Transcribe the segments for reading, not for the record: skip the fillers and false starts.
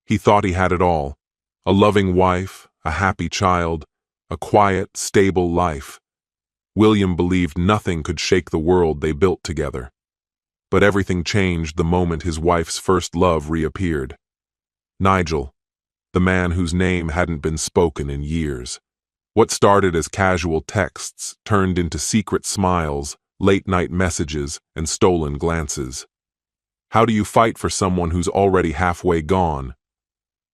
He thought he had it all: a loving wife, a happy child, a quiet, stable life. William believed nothing could shake the world they built together. But everything changed the moment his wife's first love reappeared. Nigel, the man whose name hadn't been spoken in years. What started as casual texts turned into secret smiles, late-night messages, and stolen glances. How do you fight for someone who's already halfway gone?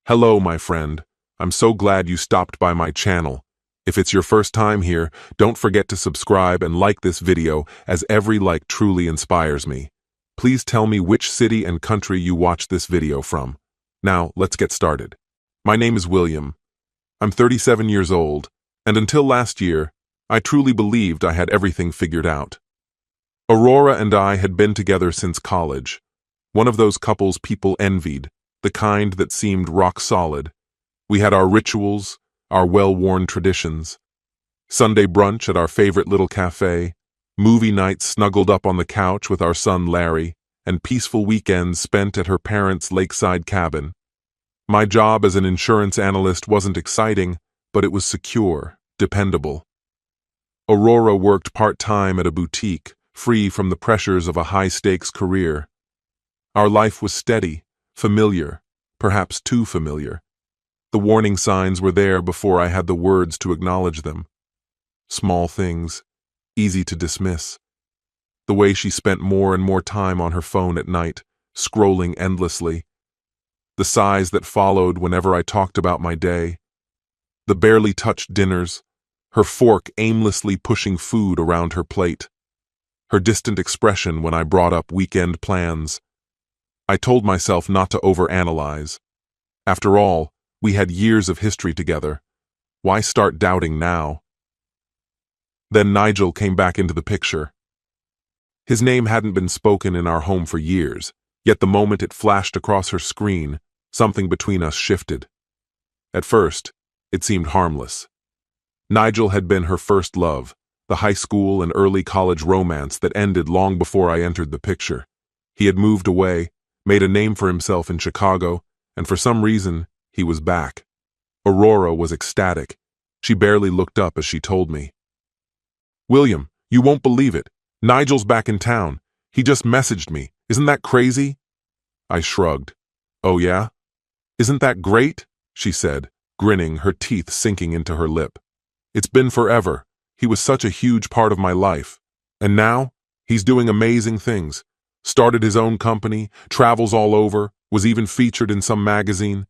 Hello, my friend. I'm so glad you stopped by my channel. If it's your first time here, don't forget to subscribe and like this video, as every like truly inspires me. Please tell me which city and country you watch this video from. Now, let's get started. My name is William. I'm 37 years old, and until last year, I truly believed I had everything figured out. Aurora and I had been together since college. One of those couples people envied, the kind that seemed rock solid. We had our rituals, our well-worn traditions. Sunday brunch at our favorite little cafe, movie nights snuggled up on the couch with our son Larry, and peaceful weekends spent at her parents' lakeside cabin. My job as an insurance analyst wasn't exciting, but it was secure, dependable. Aurora worked part-time at a boutique, free from the pressures of a high-stakes career. Our life was steady, familiar, perhaps too familiar. The warning signs were there before I had the words to acknowledge them. Small things, easy to dismiss. The way she spent more and more time on her phone at night, scrolling endlessly. The sighs that followed whenever I talked about my day. The barely touched dinners, her fork aimlessly pushing food around her plate. Her distant expression when I brought up weekend plans. I told myself not to overanalyze. After all, we had years of history together. Why start doubting now? Then Nigel came back into the picture. His name hadn't been spoken in our home for years, yet the moment it flashed across her screen, something between us shifted. At first, it seemed harmless. Nigel had been her first love, the high school and early college romance that ended long before I entered the picture. He had moved away, made a name for himself in Chicago, and for some reason, he was back. Aurora was ecstatic. She barely looked up as she told me. "William, you won't believe it. Nigel's back in town. He just messaged me. Isn't that crazy?" I shrugged. "Oh yeah? Isn't that great?" she said, grinning, her teeth sinking into her lip. "It's been forever. He was such a huge part of my life. And now, he's doing amazing things. Started his own company, travels all over, was even featured in some magazine.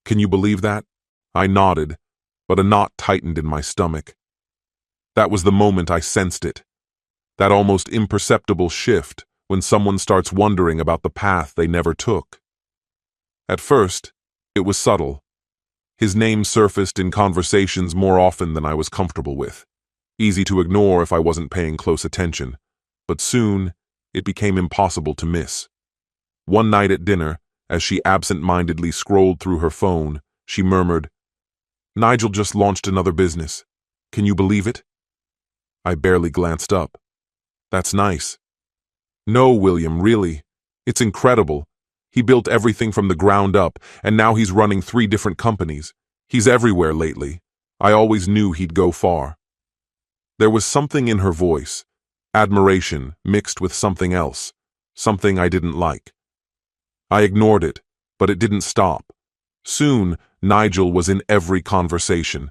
Can you believe that?" I nodded, but a knot tightened in my stomach. That was the moment I sensed it. That almost imperceptible shift when someone starts wondering about the path they never took. At first, it was subtle. His name surfaced in conversations more often than I was comfortable with. Easy to ignore if I wasn't paying close attention. But soon, it became impossible to miss. One night at dinner, as she absent-mindedly scrolled through her phone, she murmured, "Nigel just launched another business. Can you believe it?" I barely glanced up. "That's nice." "No, William, really. It's incredible. He built everything from the ground up, and now he's running 3 different companies. He's everywhere lately. I always knew he'd go far." There was something in her voice, admiration mixed with something else, something I didn't like. I ignored it, but it didn't stop. Soon, Nigel was in every conversation.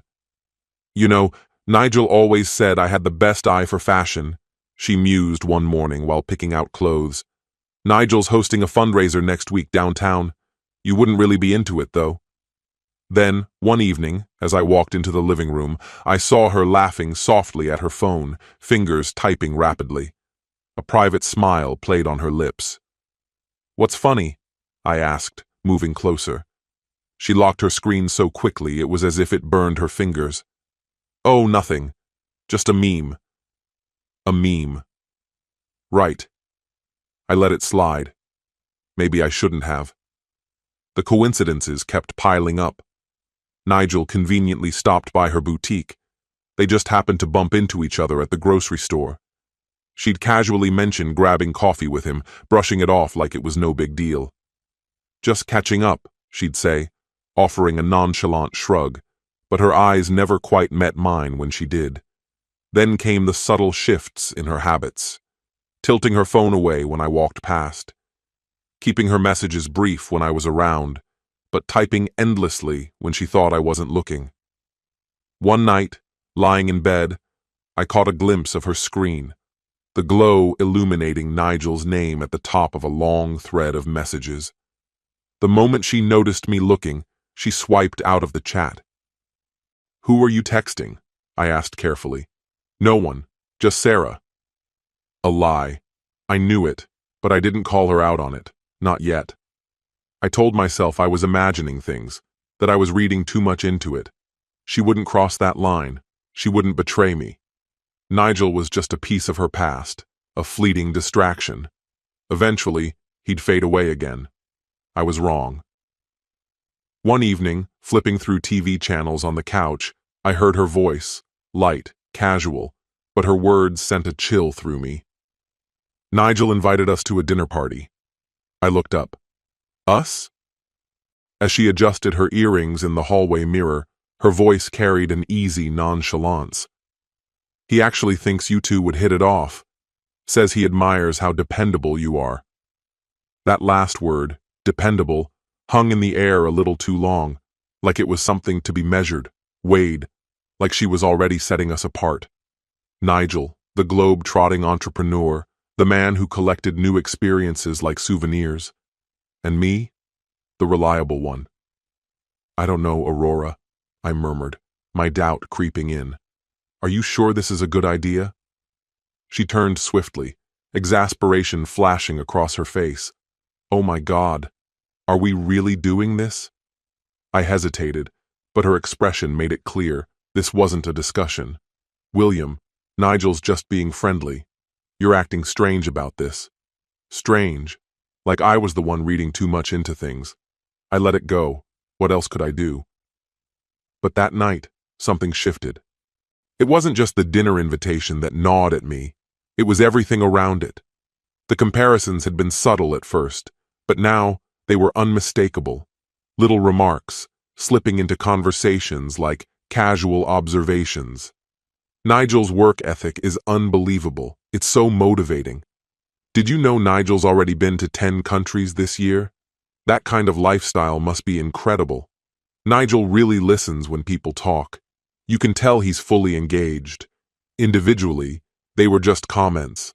"You know, Nigel always said I had the best eye for fashion," she mused one morning while picking out clothes. "Nigel's hosting a fundraiser next week downtown. You wouldn't really be into it, though." Then, one evening, as I walked into the living room, I saw her laughing softly at her phone, fingers typing rapidly. A private smile played on her lips. "What's funny?" I asked, moving closer. She locked her screen so quickly it was as if it burned her fingers. "Oh, nothing. Just a meme." "A meme." "Right." I let it slide. Maybe I shouldn't have. The coincidences kept piling up. Nigel conveniently stopped by her boutique. They just happened to bump into each other at the grocery store. She'd casually mentioned grabbing coffee with him, brushing it off like it was no big deal. "Just catching up," she'd say, offering a nonchalant shrug, but her eyes never quite met mine when she did. Then came the subtle shifts in her habits, tilting her phone away when I walked past, keeping her messages brief when I was around, but typing endlessly when she thought I wasn't looking. One night, lying in bed, I caught a glimpse of her screen, the glow illuminating Nigel's name at the top of a long thread of messages. The moment she noticed me looking, she swiped out of the chat. "Who are you texting?" I asked carefully. "No one, just Sarah." A lie. I knew it, but I didn't call her out on it, not yet. I told myself I was imagining things, that I was reading too much into it. She wouldn't cross that line. She wouldn't betray me. Nigel was just a piece of her past, a fleeting distraction. Eventually, he'd fade away again. I was wrong. One evening, flipping through TV channels on the couch, I heard her voice, light, casual, but her words sent a chill through me. "Nigel invited us to a dinner party." I looked up. "Us?" As she adjusted her earrings in the hallway mirror, her voice carried an easy nonchalance. "He actually thinks you two would hit it off. Says he admires how dependable you are." That last word, dependable, hung in the air a little too long, like it was something to be measured, weighed, like she was already setting us apart. Nigel, the globe-trotting entrepreneur, the man who collected new experiences like souvenirs. And me, the reliable one. "I don't know, Aurora," I murmured, my doubt creeping in. "Are you sure this is a good idea?" She turned swiftly, exasperation flashing across her face. "Oh my God, are we really doing this?" I hesitated, but her expression made it clear this wasn't a discussion. "William, Nigel's just being friendly. You're acting strange about this." Strange, like I was the one reading too much into things. I let it go. What else could I do? But that night, something shifted. It wasn't just the dinner invitation that gnawed at me. It was everything around it. The comparisons had been subtle at first, but now they were unmistakable. Little remarks, slipping into conversations like casual observations. Nigel's work ethic is unbelievable. It's so motivating. Did you know Nigel's already been to 10 countries this year? That kind of lifestyle must be incredible. Nigel really listens when people talk. You can tell he's fully engaged. Individually, they were just comments.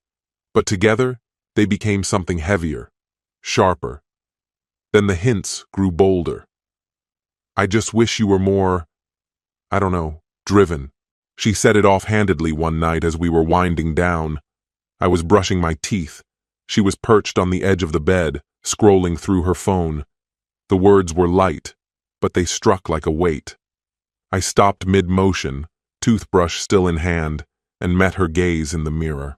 But together, they became something heavier, sharper. Then the hints grew bolder. "I just wish you were more, I don't know, driven." She said it offhandedly one night as we were winding down. I was brushing my teeth. She was perched on the edge of the bed, scrolling through her phone. The words were light, but they struck like a weight. I stopped mid-motion, toothbrush still in hand, and met her gaze in the mirror.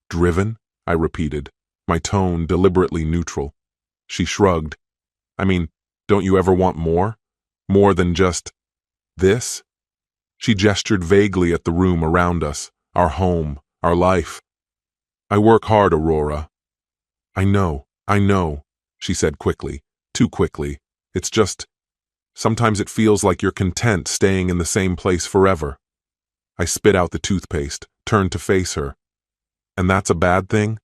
"Driven?" I repeated, my tone deliberately neutral. She shrugged. "I mean, don't you ever want more? More than just this?" She gestured vaguely at the room around us, our home, our life. "I work hard, Aurora." I know, she said quickly, too quickly. "It's just, sometimes it feels like you're content staying in the same place forever." I spit out the toothpaste, turned to face her. "And that's a bad thing?"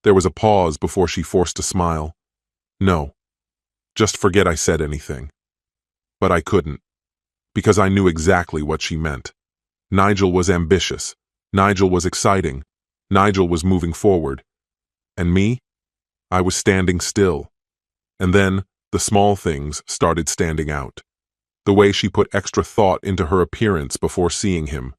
There was a pause before she forced a smile. "No. Just forget I said anything." But I couldn't, because I knew exactly what she meant. Nigel was ambitious. Nigel was exciting. Nigel was moving forward. And me? I was standing still. And then, the small things started standing out. The way she put extra thought into her appearance before seeing him.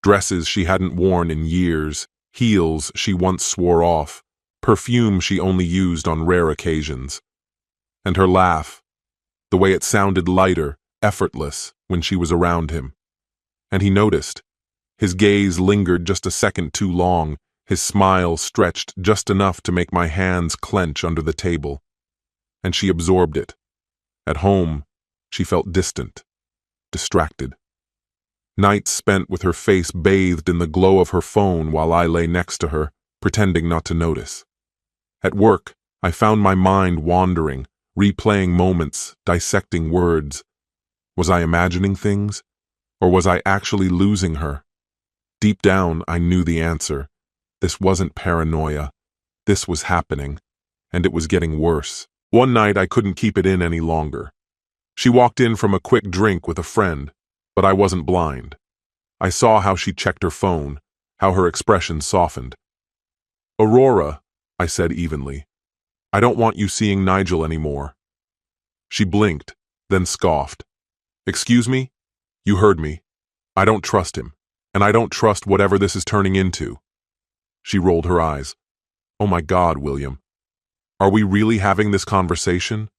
Dresses she hadn't worn in years, heels she once swore off, perfume she only used on rare occasions. And her laugh, the way it sounded lighter, effortless when she was around him. And he noticed. His gaze lingered just a second too long, his smile stretched just enough to make my hands clench under the table. And she absorbed it. At home, she felt distant, distracted. Nights spent with her face bathed in the glow of her phone while I lay next to her, pretending not to notice. At work, I found my mind wandering, replaying moments, dissecting words. Was I imagining things? Or was I actually losing her? Deep down, I knew the answer. This wasn't paranoia. This was happening, and it was getting worse. One night, I couldn't keep it in any longer. She walked in from a quick drink with a friend, but I wasn't blind. I saw how she checked her phone, how her expression softened. "Aurora," I said evenly, "I don't want you seeing Nigel anymore." She blinked, then scoffed. "Excuse me? You heard me. I don't trust him, and I don't trust whatever this is turning into." She rolled her eyes. "Oh my God, William. Are we really having this conversation?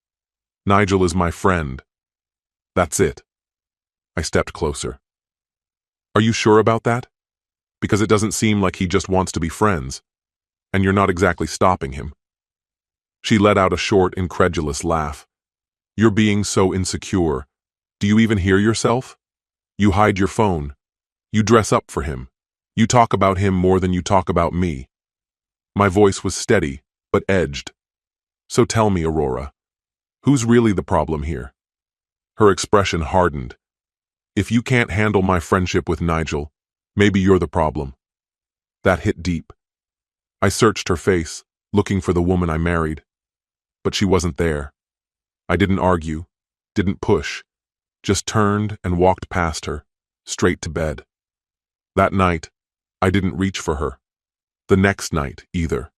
Nigel is my friend. That's it." I stepped closer. "Are you sure about that? Because it doesn't seem like he just wants to be friends, and you're not exactly stopping him." She let out a short, incredulous laugh. "You're being so insecure. Do you even hear yourself? You hide your phone. You dress up for him. You talk about him more than you talk about me." My voice was steady, but edged. "So tell me, Aurora, who's really the problem here?" Her expression hardened. "If you can't handle my friendship with Nigel, maybe you're the problem." That hit deep. I searched her face, looking for the woman I married. But she wasn't there. I didn't argue, didn't push, just turned and walked past her, straight to bed. That night, I didn't reach for her. The next night, either.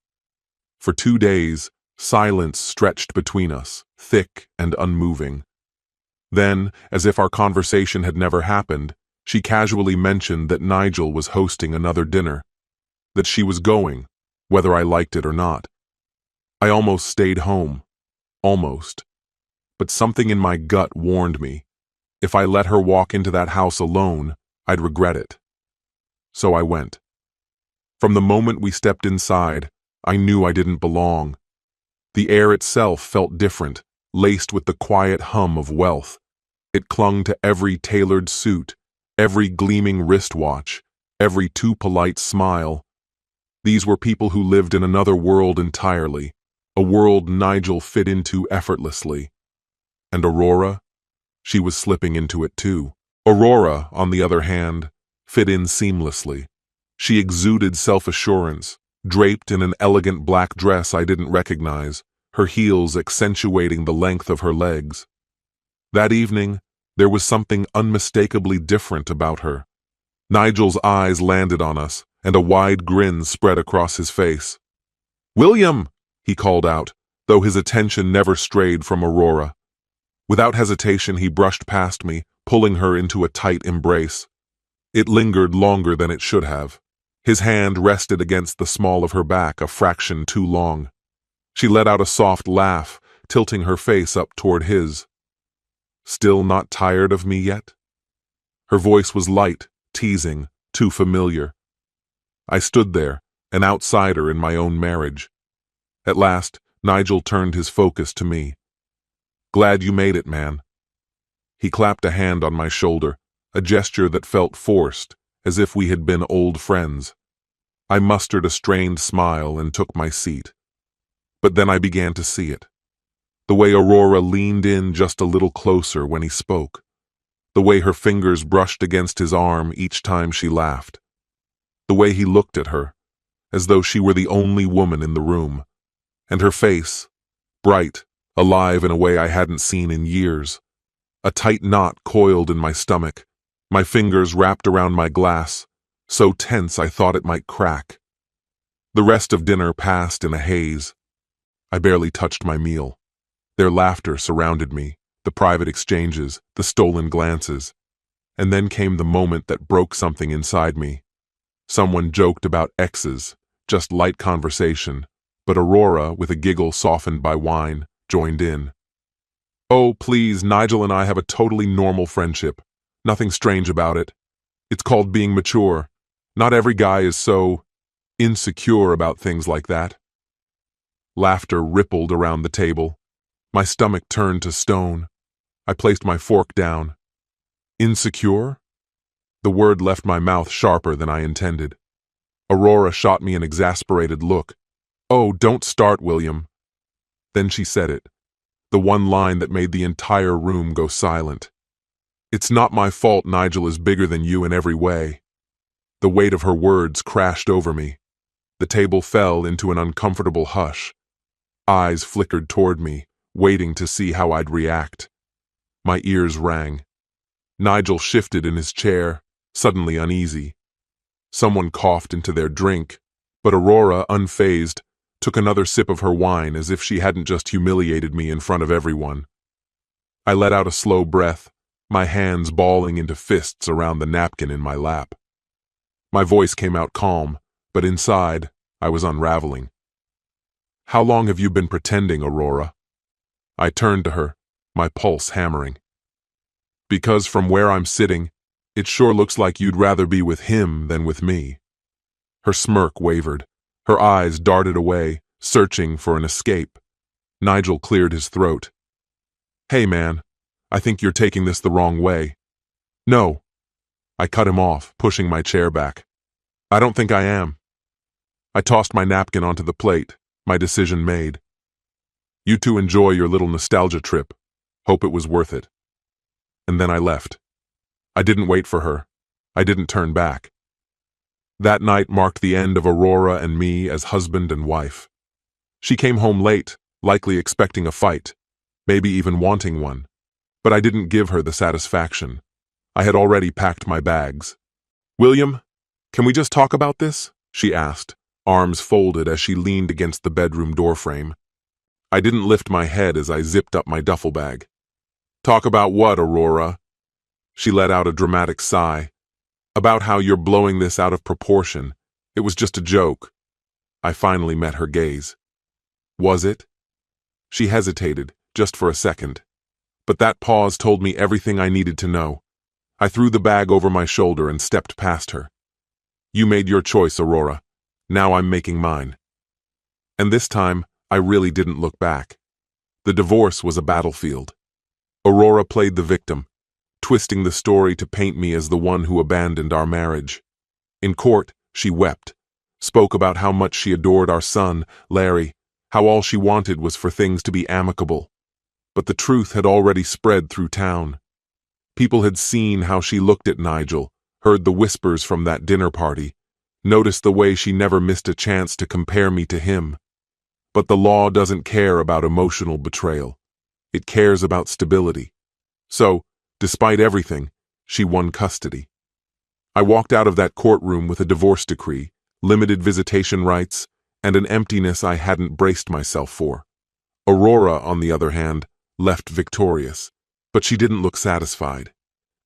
For 2 days, silence stretched between us, thick and unmoving. Then, as if our conversation had never happened, she casually mentioned that Nigel was hosting another dinner, that she was going, whether I liked it or not. I almost stayed home. Almost. But something in my gut warned me. If I let her walk into that house alone, I'd regret it. So I went. From the moment we stepped inside, I knew I didn't belong. The air itself felt different, laced with the quiet hum of wealth. It clung to every tailored suit, every gleaming wristwatch, every too polite smile. These were people who lived in another world entirely, a world Nigel fit into effortlessly. And Aurora? She was slipping into it too. Aurora, on the other hand, fit in seamlessly. She exuded self-assurance, draped in an elegant black dress I didn't recognize, her heels accentuating the length of her legs. That evening, there was something unmistakably different about her. Nigel's eyes landed on us, and a wide grin spread across his face. "William!" he called out, though his attention never strayed from Aurora. Without hesitation, he brushed past me, pulling her into a tight embrace. It lingered longer than it should have. His hand rested against the small of her back a fraction too long. She let out a soft laugh, tilting her face up toward his. "Still not tired of me yet?" Her voice was light, teasing, too familiar. I stood there, an outsider in my own marriage. At last, Nigel turned his focus to me. "Glad you made it, man." He clapped a hand on my shoulder, a gesture that felt forced, as if we had been old friends. I mustered a strained smile and took my seat. But then I began to see it. The way Aurora leaned in just a little closer when he spoke. The way her fingers brushed against his arm each time she laughed. The way he looked at her, as though she were the only woman in the room. And her face, bright, alive in a way I hadn't seen in years. A tight knot coiled in my stomach, my fingers wrapped around my glass, so tense I thought it might crack. The rest of dinner passed in a haze. I barely touched my meal. Their laughter surrounded me, the private exchanges, the stolen glances. And then came the moment that broke something inside me. Someone joked about exes, just light conversation, but Aurora, with a giggle softened by wine, joined in. "Oh, please, Nigel and I have a totally normal friendship. Nothing strange about it. It's called being mature. Not every guy is so insecure about things like that." Laughter rippled around the table. My stomach turned to stone. I placed my fork down. Insecure? The word left my mouth sharper than I intended. Aurora shot me an exasperated look. "Oh, don't start, William." Then she said it. the one line that made the entire room go silent. "It's not my fault Nigel is bigger than you in every way." The weight of her words crashed over me. The table fell into an uncomfortable hush. Eyes flickered toward me, waiting to see how I'd react. My ears rang. Nigel shifted in his chair, suddenly uneasy. Someone coughed into their drink, but Aurora, unfazed, took another sip of her wine as if she hadn't just humiliated me in front of everyone. I let out a slow breath, my hands balling into fists around the napkin in my lap. My voice came out calm, but inside, I was unraveling. "How long have you been pretending, Aurora?" I turned to her, my pulse hammering. "Because from where I'm sitting, it sure looks like you'd rather be with him than with me." Her smirk wavered. Her eyes darted away, searching for an escape. Nigel cleared his throat. "Hey, man, I think you're taking this the wrong way." "No." I cut him off, pushing my chair back. "I don't think I am." I tossed my napkin onto the plate, my decision made. "You two enjoy your little nostalgia trip. Hope it was worth it." And then I left. I didn't wait for her. I didn't turn back. That night marked the end of Aurora and me as husband and wife. She came home late, likely expecting a fight, maybe even wanting one. But I didn't give her the satisfaction. I had already packed my bags. "William, can we just talk about this?" she asked, arms folded as she leaned against the bedroom doorframe. I didn't lift my head as I zipped up my duffel bag. "Talk about what, Aurora?" She let out a dramatic sigh. "About how you're blowing this out of proportion. It was just a joke." I finally met her gaze. "Was it?" She hesitated, just for a second. But that pause told me everything I needed to know. I threw the bag over my shoulder and stepped past her. "You made your choice, Aurora. Now I'm making mine." And this time, I really didn't look back. The divorce was a battlefield. Aurora played the victim, twisting the story to paint me as the one who abandoned our marriage. In court, she wept, spoke about how much she adored our son, Larry, how all she wanted was for things to be amicable. But the truth had already spread through town. People had seen how she looked at Nigel, heard the whispers from that dinner party, noticed the way she never missed a chance to compare me to him. But the law doesn't care about emotional betrayal. It cares about stability. So, despite everything, she won custody. I walked out of that courtroom with a divorce decree, limited visitation rights, and an emptiness I hadn't braced myself for. Aurora, on the other hand, left victorious, but she didn't look satisfied.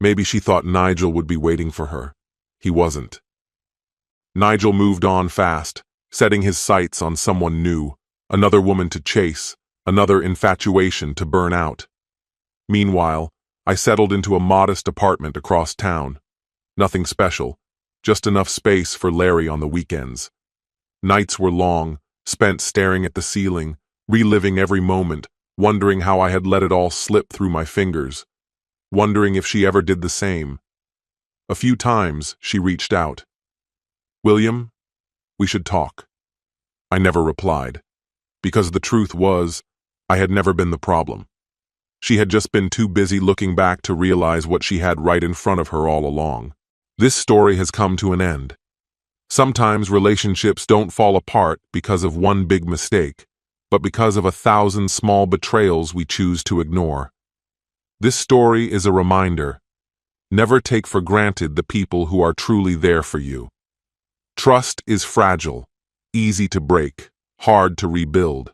Maybe she thought Nigel would be waiting for her. He wasn't. Nigel moved on fast, setting his sights on someone new, another woman to chase, another infatuation to burn out. Meanwhile, I settled into a modest apartment across town. Nothing special, just enough space for Larry on the weekends. Nights were long, spent staring at the ceiling, reliving every moment, wondering how I had let it all slip through my fingers, wondering if she ever did the same. A few times she reached out. "William, we should talk." I never replied, because the truth was, I had never been the problem. She had just been too busy looking back to realize what she had right in front of her all along. This story has come to an end. Sometimes relationships don't fall apart because of one big mistake, but because of 1,000 small betrayals we choose to ignore. This story is a reminder. Never take for granted the people who are truly there for you. Trust is fragile, easy to break, hard to rebuild.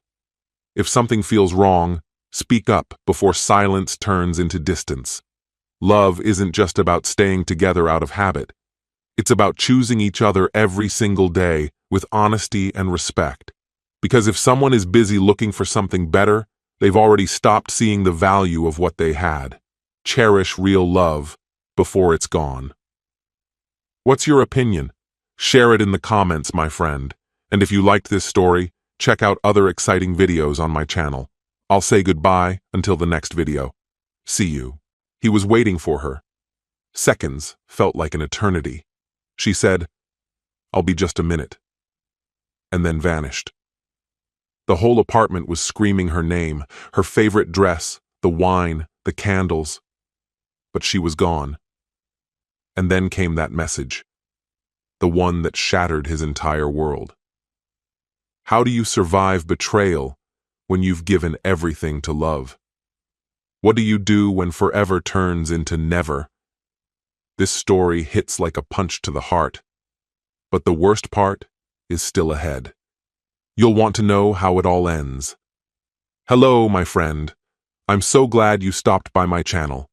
If something feels wrong, speak up before silence turns into distance. Love isn't just about staying together out of habit. It's about choosing each other every single day with honesty and respect. Because if someone is busy looking for something better, they've already stopped seeing the value of what they had. Cherish real love before it's gone. What's your opinion? Share it in the comments, my friend. And if you liked this story, check out other exciting videos on my channel. I'll say goodbye until the next video. See you. He was waiting for her. Seconds felt like an eternity. She said, "I'll be just a minute," and then vanished. The whole apartment was screaming her name, her favorite dress, the wine, the candles. But she was gone. And then came that message, the one that shattered his entire world. How do you survive betrayal when you've given everything to love? What do you do when forever turns into never? This story hits like a punch to the heart. But the worst part is still ahead. You'll want to know how it all ends. Hello, my friend. I'm so glad you stopped by my channel.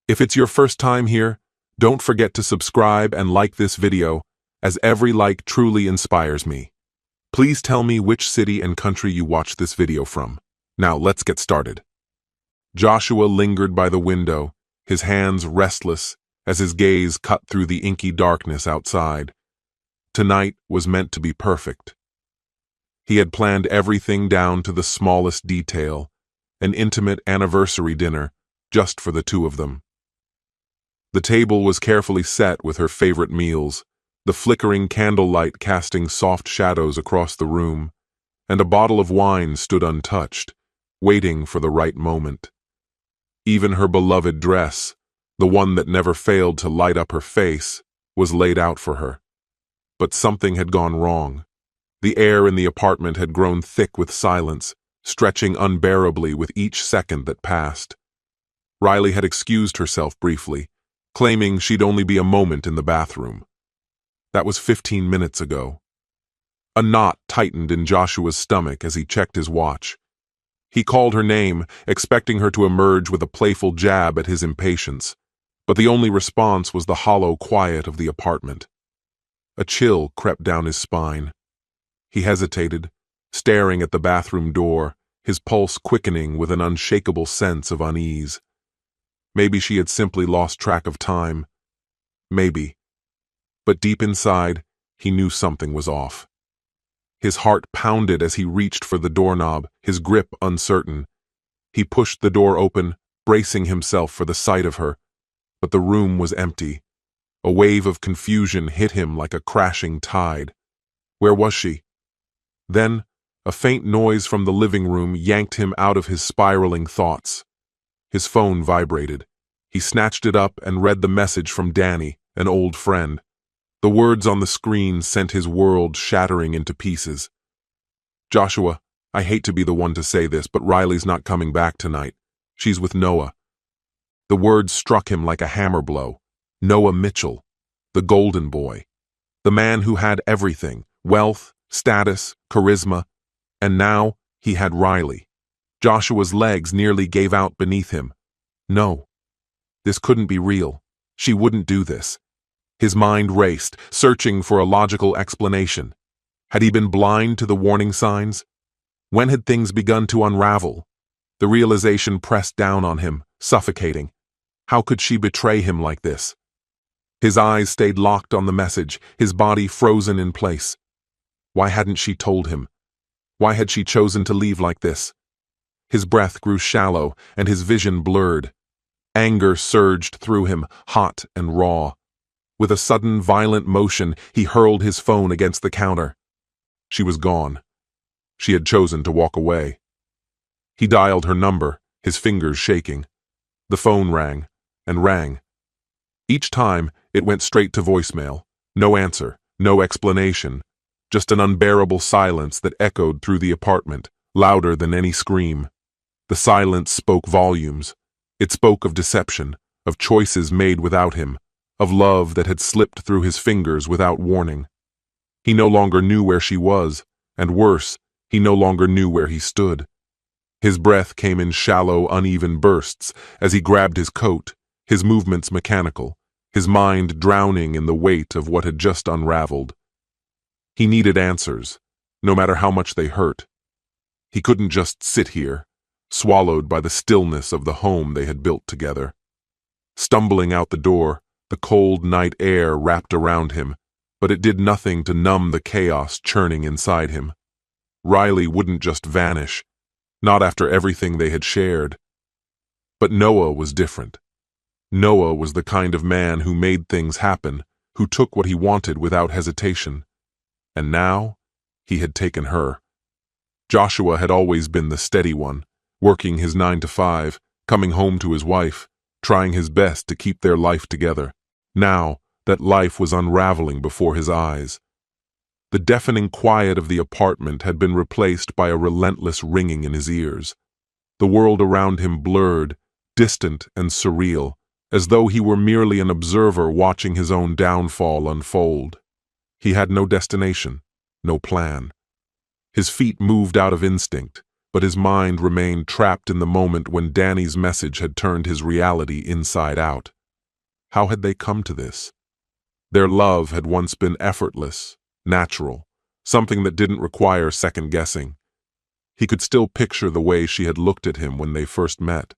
If it's your first time here, don't forget to subscribe and like this video, as every like truly inspires me. Please tell me which city and country you watched this video from. Now, let's get started. Joshua lingered by the window, his hands restless as his gaze cut through the inky darkness outside. Tonight was meant to be perfect. He had planned everything down to the smallest detail, an intimate anniversary dinner just for the two of them. The table was carefully set with her favorite meals, the flickering candlelight casting soft shadows across the room, and a bottle of wine stood untouched, waiting for the right moment. Even her beloved dress, the one that never failed to light up her face, was laid out for her. But something had gone wrong. The air in the apartment had grown thick with silence, stretching unbearably with each second that passed. Riley had excused herself briefly, claiming she'd only be a moment in the bathroom. That was 15 minutes ago. A knot tightened in Joshua's stomach as he checked his watch. He called her name, expecting her to emerge with a playful jab at his impatience, but the only response was the hollow quiet of the apartment. A chill crept down his spine. He hesitated, staring at the bathroom door, his pulse quickening with an unshakable sense of unease. Maybe she had simply lost track of time. Maybe. But deep inside, he knew something was off. His heart pounded as he reached for the doorknob, his grip uncertain. He pushed the door open, bracing himself for the sight of her, but the room was empty. A wave of confusion hit him like a crashing tide. Where was she? Then, a faint noise from the living room yanked him out of his spiraling thoughts. His phone vibrated. He snatched it up and read the message from Danny, an old friend. The words on the screen sent his world shattering into pieces. Joshua, I hate to be the one to say this, but Riley's not coming back tonight. She's with Noah. The words struck him like a hammer blow. Noah Mitchell, the golden boy. The man who had everything, wealth, status, charisma, and now he had Riley. Joshua's legs nearly gave out beneath him. No, this couldn't be real. She wouldn't do this. His mind raced, searching for a logical explanation. Had he been blind to the warning signs? When had things begun to unravel? The realization pressed down on him, suffocating. How could she betray him like this? His eyes stayed locked on the message, his body frozen in place. Why hadn't she told him? Why had she chosen to leave like this? His breath grew shallow and his vision blurred. Anger surged through him, hot and raw. With a sudden, violent motion, he hurled his phone against the counter. She was gone. She had chosen to walk away. He dialed her number, his fingers shaking. The phone rang, and rang. Each time, it went straight to voicemail. No answer, no explanation. Just an unbearable silence that echoed through the apartment, louder than any scream. The silence spoke volumes. It spoke of deception, of choices made without him, of love that had slipped through his fingers without warning. He no longer knew where she was, and worse, he no longer knew where he stood. His breath came in shallow, uneven bursts as he grabbed his coat, his movements mechanical, his mind drowning in the weight of what had just unraveled. He needed answers, no matter how much they hurt. He couldn't just sit here, swallowed by the stillness of the home they had built together. Stumbling out the door, the cold night air wrapped around him, but it did nothing to numb the chaos churning inside him. Riley wouldn't just vanish, not after everything they had shared. But Noah was different. Noah was the kind of man who made things happen, who took what he wanted without hesitation. And now, he had taken her. Joshua had always been the steady one, working his 9 to 5, coming home to his wife, trying his best to keep their life together. Now, that life was unraveling before his eyes. The deafening quiet of the apartment had been replaced by a relentless ringing in his ears. The world around him blurred, distant and surreal, as though he were merely an observer watching his own downfall unfold. He had no destination, no plan. His feet moved out of instinct, but his mind remained trapped in the moment when Danny's message had turned his reality inside out. How had they come to this? Their love had once been effortless, natural, something that didn't require second-guessing. He could still picture the way she had looked at him when they first met,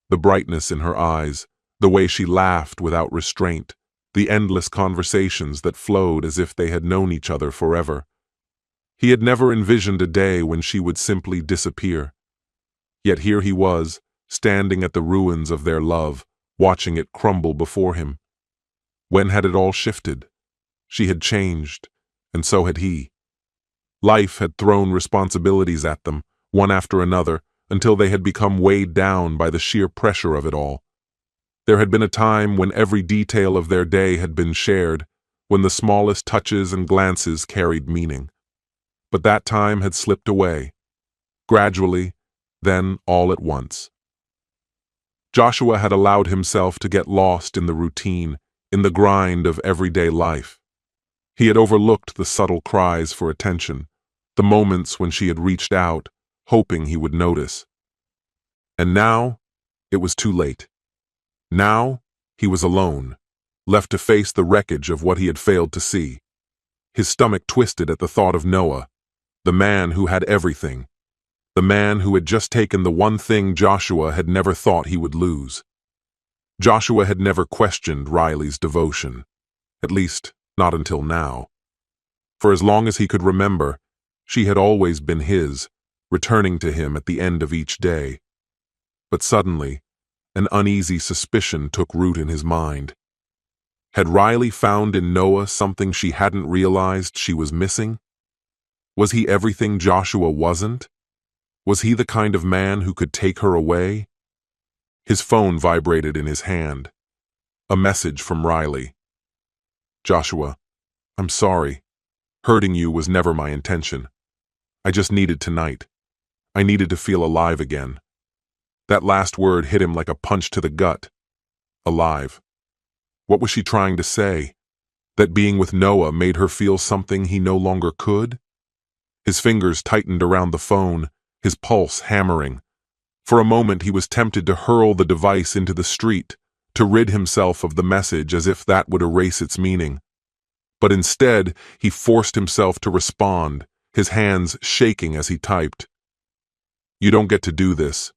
the brightness in her eyes, the way she laughed without restraint, the endless conversations that flowed as if they had known each other forever. He had never envisioned a day when she would simply disappear. Yet here he was, standing at the ruins of their love, watching it crumble before him. When had it all shifted? She had changed, and so had he. Life had thrown responsibilities at them, one after another, until they had become weighed down by the sheer pressure of it all. There had been a time when every detail of their day had been shared, when the smallest touches and glances carried meaning. But that time had slipped away. Gradually, then all at once. Joshua had allowed himself to get lost in the routine, in the grind of everyday life. He had overlooked the subtle cries for attention, the moments when she had reached out, hoping he would notice. And now, it was too late. Now, he was alone, left to face the wreckage of what he had failed to see. His stomach twisted at the thought of Noah, the man who had everything, the man who had just taken the one thing Joshua had never thought he would lose. Joshua had never questioned Riley's devotion, at least not until now. For as long as he could remember, she had always been his, returning to him at the end of each day. But suddenly, an uneasy suspicion took root in his mind. Had Riley found in Noah something she hadn't realized she was missing? Was he everything Joshua wasn't? Was he the kind of man who could take her away? His phone vibrated in his hand. A message from Riley. Joshua, I'm sorry. Hurting you was never my intention. I just needed tonight. I needed to feel alive again. That last word hit him like a punch to the gut. Alive. What was she trying to say? That being with Noah made her feel something he no longer could? His fingers tightened around the phone, his pulse hammering. For a moment he was tempted to hurl the device into the street, to rid himself of the message as if that would erase its meaning. But instead, he forced himself to respond, his hands shaking as he typed. You don't get to do this.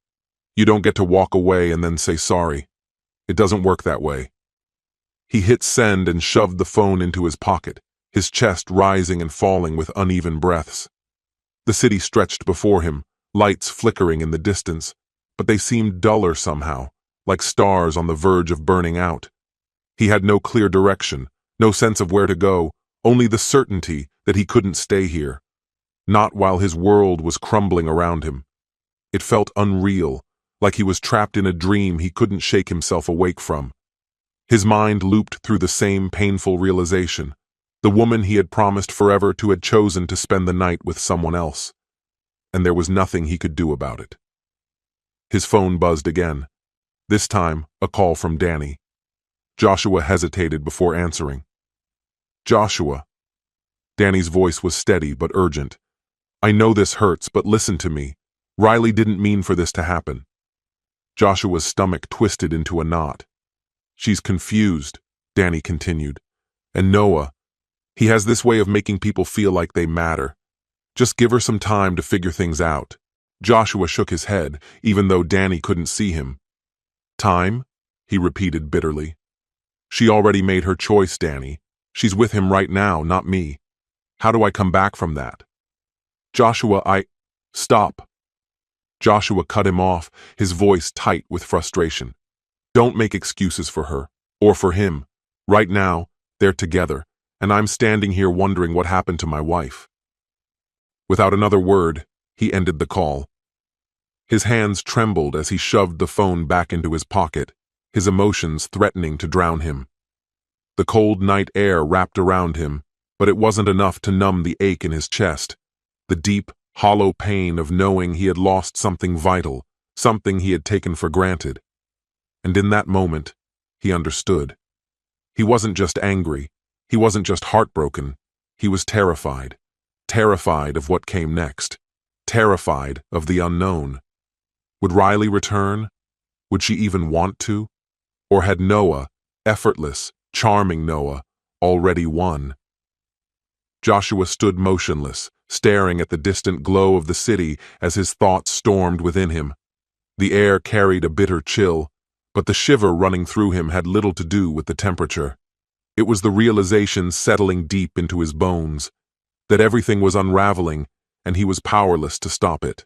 You don't get to walk away and then say sorry. It doesn't work that way. He hit send and shoved the phone into his pocket, his chest rising and falling with uneven breaths. The city stretched before him, lights flickering in the distance, but they seemed duller somehow, like stars on the verge of burning out. He had no clear direction, no sense of where to go, only the certainty that he couldn't stay here. Not while his world was crumbling around him. It felt unreal, like he was trapped in a dream he couldn't shake himself awake from. His mind looped through the same painful realization. The woman he had promised forever to had chosen to spend the night with someone else. And there was nothing he could do about it. His phone buzzed again. This time, a call from Danny. Joshua hesitated before answering. Joshua. Danny's voice was steady but urgent. I know this hurts, but listen to me. Riley didn't mean for this to happen. Joshua's stomach twisted into a knot. She's confused, Danny continued. And Noah, he has this way of making people feel like they matter. Just give her some time to figure things out. Joshua shook his head, even though Danny couldn't see him. Time? He repeated bitterly. She already made her choice, Danny. She's with him right now, not me. How do I come back from that? Joshua, Stop. Joshua cut him off, his voice tight with frustration. Don't make excuses for her, or for him. Right now, they're together, and I'm standing here wondering what happened to my wife. Without another word, he ended the call. His hands trembled as he shoved the phone back into his pocket, his emotions threatening to drown him. The cold night air wrapped around him, but it wasn't enough to numb the ache in his chest, the deep, hollow pain of knowing he had lost something vital, something he had taken for granted. And in that moment, he understood. He wasn't just angry, he wasn't just heartbroken, he was terrified. Terrified of what came next. Terrified of the unknown. Would Riley return? Would she even want to? Or had Noah, effortless, charming Noah, already won? Joshua stood motionless, staring at the distant glow of the city as his thoughts stormed within him. The air carried a bitter chill, but the shiver running through him had little to do with the temperature. It was the realization settling deep into his bones, that everything was unraveling and he was powerless to stop it.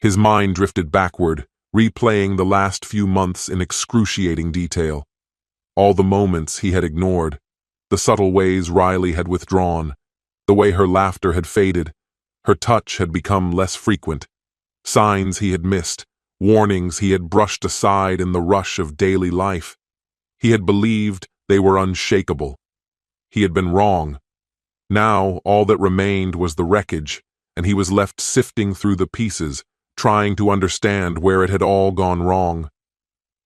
His mind drifted backward, replaying the last few months in excruciating detail. All the moments he had ignored, the subtle ways Riley had withdrawn, the way her laughter had faded, her touch had become less frequent, signs he had missed, warnings he had brushed aside in the rush of daily life. He had believed they were unshakable. He had been wrong. Now all that remained was the wreckage, and he was left sifting through the pieces, trying to understand where it had all gone wrong.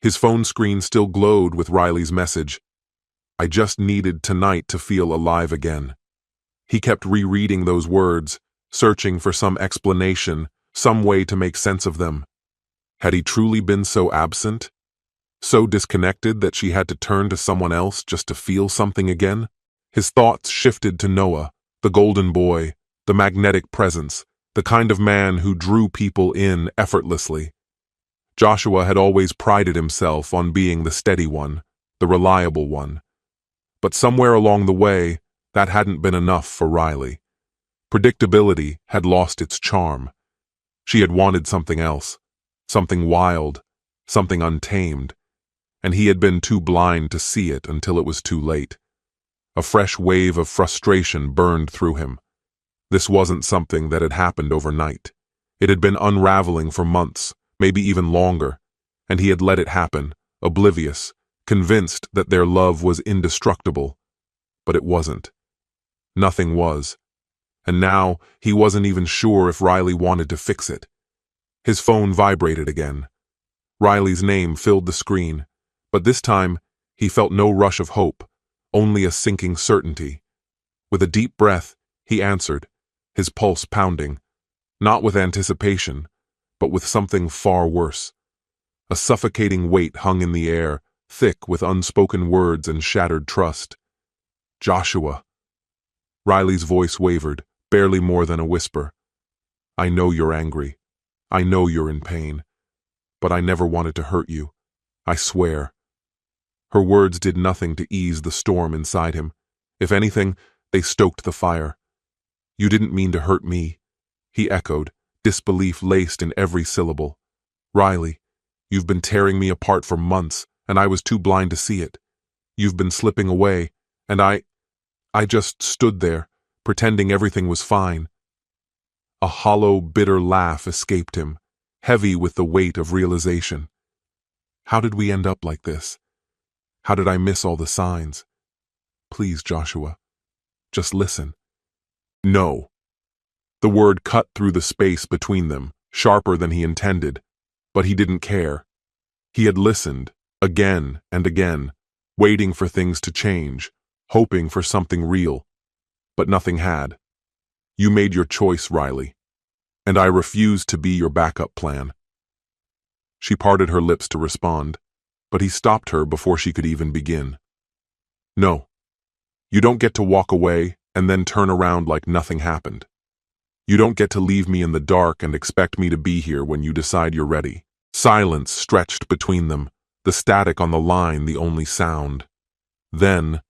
His phone screen still glowed with Riley's message. I just needed tonight to feel alive again. He kept rereading those words, searching for some explanation, some way to make sense of them. Had he truly been so absent? So disconnected that she had to turn to someone else just to feel something again? His thoughts shifted to Noah, the golden boy, the magnetic presence, the kind of man who drew people in effortlessly. Joshua had always prided himself on being the steady one, the reliable one. But somewhere along the way, that hadn't been enough for Riley. Predictability had lost its charm. She had wanted something else, something wild, something untamed, and he had been too blind to see it until it was too late. A fresh wave of frustration burned through him. This wasn't something that had happened overnight. It had been unraveling for months, maybe even longer, and he had let it happen, oblivious, convinced that their love was indestructible. But it wasn't. Nothing was. And now he wasn't even sure if Riley wanted to fix it. His phone vibrated again. Riley's name filled the screen, but this time he felt no rush of hope, only a sinking certainty. With a deep breath, he answered, his pulse pounding, not with anticipation, but with something far worse. A suffocating weight hung in the air, thick with unspoken words and shattered trust. Joshua. Riley's voice wavered, barely more than a whisper. I know you're angry. I know you're in pain. But I never wanted to hurt you. I swear. Her words did nothing to ease the storm inside him. If anything, they stoked the fire. You didn't mean to hurt me, he echoed, disbelief laced in every syllable. Riley, you've been tearing me apart for months, and I was too blind to see it. You've been slipping away, and I just stood there, pretending everything was fine. A hollow, bitter laugh escaped him, heavy with the weight of realization. How did we end up like this? How did I miss all the signs? Please, Joshua, just listen. No. The word cut through the space between them, sharper than he intended, but he didn't care. He had listened, again and again, waiting for things to change, hoping for something real. But nothing had. You made your choice, Riley, and I refuse to be your backup plan. She parted her lips to respond, but he stopped her before she could even begin. No. You don't get to walk away and then turn around like nothing happened. You don't get to leave me in the dark and expect me to be here when you decide you're ready. Silence stretched between them, the static on the line the only sound. Then,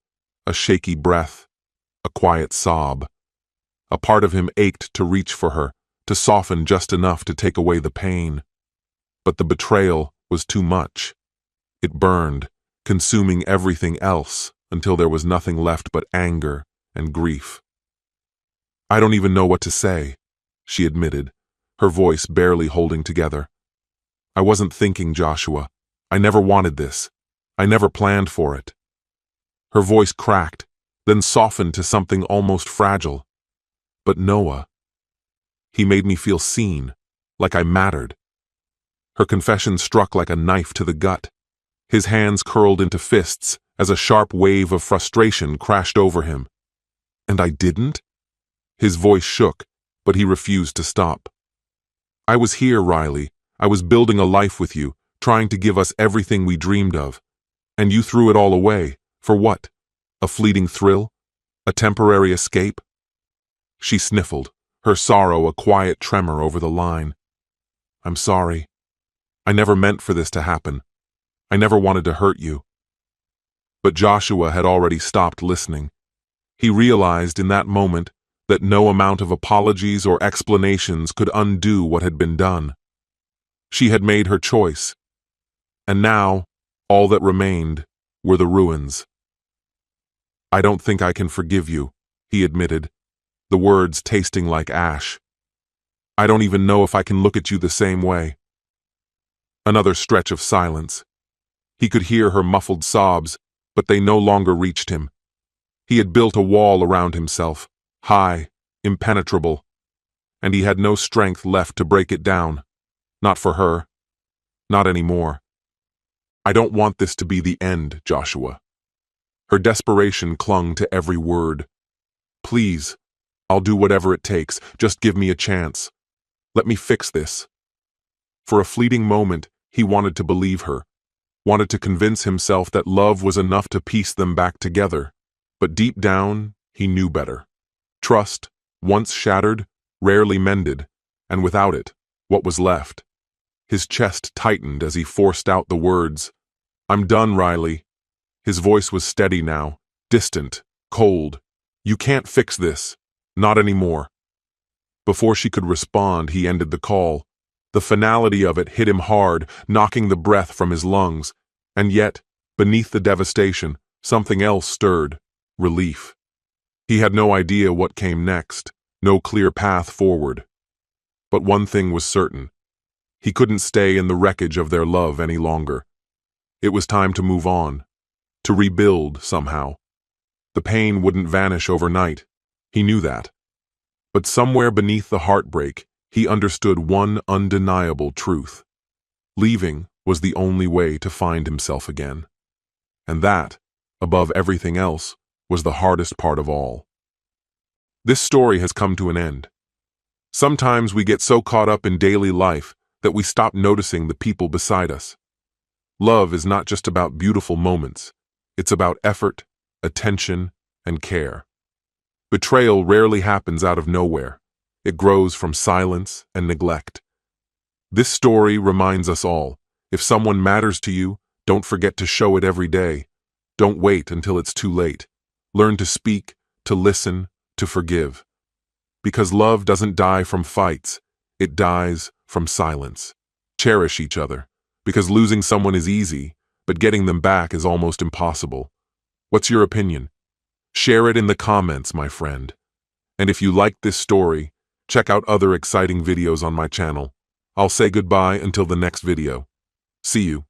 a shaky breath, a quiet sob. A part of him ached to reach for her, to soften just enough to take away the pain. But the betrayal was too much. It burned, consuming everything else until there was nothing left but anger and grief. I don't even know what to say, she admitted, her voice barely holding together. I wasn't thinking, Joshua. I never wanted this. I never planned for it. Her voice cracked, then softened to something almost fragile. But Noah, he made me feel seen, like I mattered. Her confession struck like a knife to the gut. His hands curled into fists as a sharp wave of frustration crashed over him. And I didn't? His voice shook, but he refused to stop. I was here, Riley. I was building a life with you, trying to give us everything we dreamed of. And you threw it all away. For what? A fleeting thrill? A temporary escape? She sniffled, her sorrow a quiet tremor over the line. I'm sorry. I never meant for this to happen. I never wanted to hurt you. But Joshua had already stopped listening. He realized in that moment that no amount of apologies or explanations could undo what had been done. She had made her choice. And now, all that remained were the ruins. I don't think I can forgive you, he admitted, the words tasting like ash. I don't even know if I can look at you the same way. Another stretch of silence. He could hear her muffled sobs, but they no longer reached him. He had built a wall around himself, high, impenetrable, and he had no strength left to break it down. Not for her. Not anymore. I don't want this to be the end, Joshua. Her desperation clung to every word. Please, I'll do whatever it takes. Just give me a chance. Let me fix this. For a fleeting moment, he wanted to believe her, wanted to convince himself that love was enough to piece them back together. But deep down, he knew better. Trust, once shattered, rarely mended, and without it, what was left? His chest tightened as he forced out the words, I'm done, Riley. His voice was steady now, distant, cold. You can't fix this. Not anymore. Before she could respond, he ended the call. The finality of it hit him hard, knocking the breath from his lungs. And yet, beneath the devastation, something else stirred. Relief. He had no idea what came next, no clear path forward. But one thing was certain. He couldn't stay in the wreckage of their love any longer. It was time to move on, to rebuild somehow. The pain wouldn't vanish overnight. He knew that. But somewhere beneath the heartbreak, he understood one undeniable truth. Leaving was the only way to find himself again. And that, above everything else, was the hardest part of all. This story has come to an end. Sometimes we get so caught up in daily life that we stop noticing the people beside us. Love is not just about beautiful moments. It's about effort, attention, and care. Betrayal rarely happens out of nowhere. It grows from silence and neglect. This story reminds us all, if someone matters to you, don't forget to show it every day. Don't wait until it's too late. Learn to speak, to listen, to forgive. Because love doesn't die from fights, it dies from silence. Cherish each other, because losing someone is easy, but getting them back is almost impossible. What's your opinion? Share it in the comments, my friend. And if you liked this story, check out other exciting videos on my channel. I'll say goodbye until the next video. See you.